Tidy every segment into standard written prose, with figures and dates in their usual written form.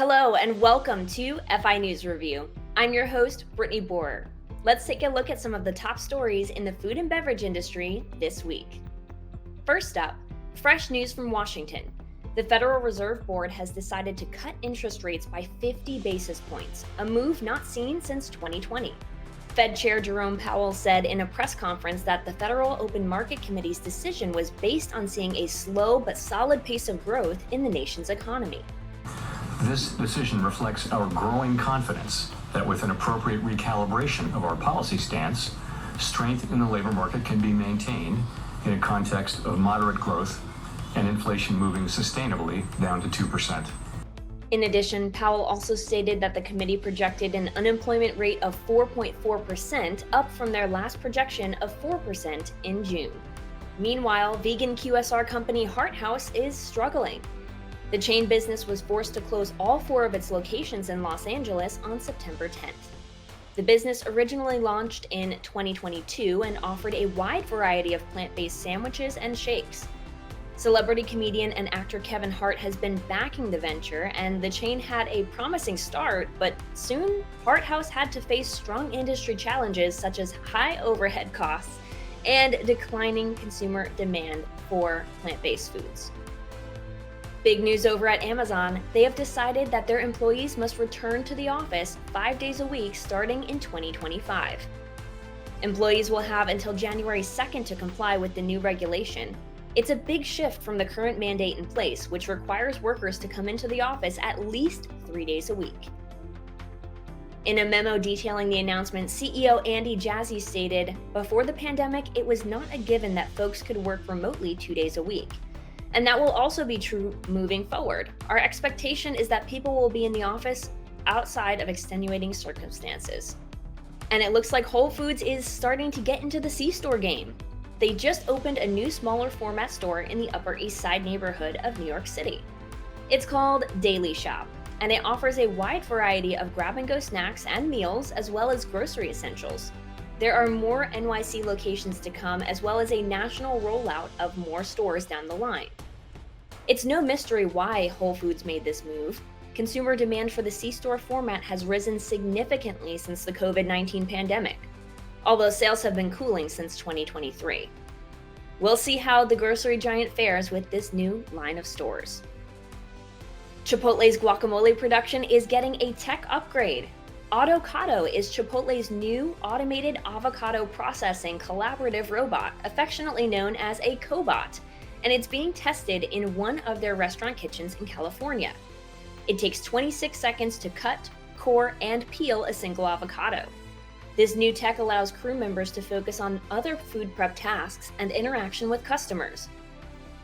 Hello and welcome to FI News Review. I'm your host, 𝗏𝗏𝗂𝗏. Let's take a look at some of the top stories in the food and beverage industry this week. First up, fresh news from Washington. The Federal Reserve Board has decided to cut interest rates by 50 basis points, a move not seen since 2020. Fed Chair Jerome Powell said in a press conference that the Federal Open Market Committee's decision was based on seeing a slow but solid pace of growth in the nation's economy. This decision reflects our growing confidence that with an appropriate recalibration of our policy stance, strength in the labor market can be maintained in a context of moderate growth and inflation moving sustainably down to 2%. In addition, Powell also stated that the committee projected an unemployment rate of 4.4%, up from their last projection of 4% in June. Meanwhile, vegan QSR company Hart is struggling. The chain business was forced to close all 4 of its locations in Los Angeles on September 10th. The business originally launched in 2022 and offered a wide variety of plant-based sandwiches and shakes. Celebrity comedian and actor Kevin Hart has been backing the venture, and the chain had a promising start, but soon Hart had to face strong industry challenges such as high overhead costs and declining consumer demand for plant-based foods. Big news over at Amazon. They have decided that their employees must return to the office 5 days a week starting in 2025. Employees will have until January 2nd to comply with the new regulation. It's a big shift from the current mandate in place, which requires workers to come into the office at least 3 days a week. In a memo detailing the announcement, CEO Andy Jassy stated, "Before the pandemic, it was not a given that folks could work remotely 2 days a week. And that will also be true moving forward. Our expectation is that people will be in the office outside of extenuating circumstances." And it looks like Whole Foods is starting to get into the C-store game. They just opened a new smaller format store in the Upper East Side neighborhood of New York City. It's called Daily Shop, and it offers a wide variety of grab-and-go snacks and meals, as well as grocery essentials. There are more NYC locations to come, as well as a national rollout of more stores down the line. It's no mystery why Whole Foods made this move. Consumer demand for the C-store format has risen significantly since the COVID-19 pandemic, although sales have been cooling since 2023. We'll see how the grocery giant fares with this new line of stores. Chipotle's guacamole production is getting a tech upgrade. Avocado is Chipotle's new automated avocado processing collaborative robot, affectionately known as a cobot, and it's being tested in one of their restaurant kitchens in California. It takes 26 seconds to cut, core, and peel a single avocado. This new tech allows crew members to focus on other food prep tasks and interaction with customers.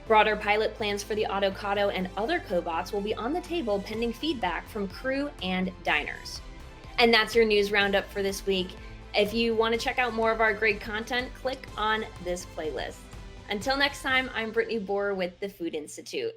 Broader pilot plans for the Avocado and other cobots will be on the table pending feedback from crew and diners. And that's your news roundup for this week. If you want to check out more of our great content, click on this playlist. Until next time, I'm 𝗏𝗏𝗂𝗏 with the Food Institute.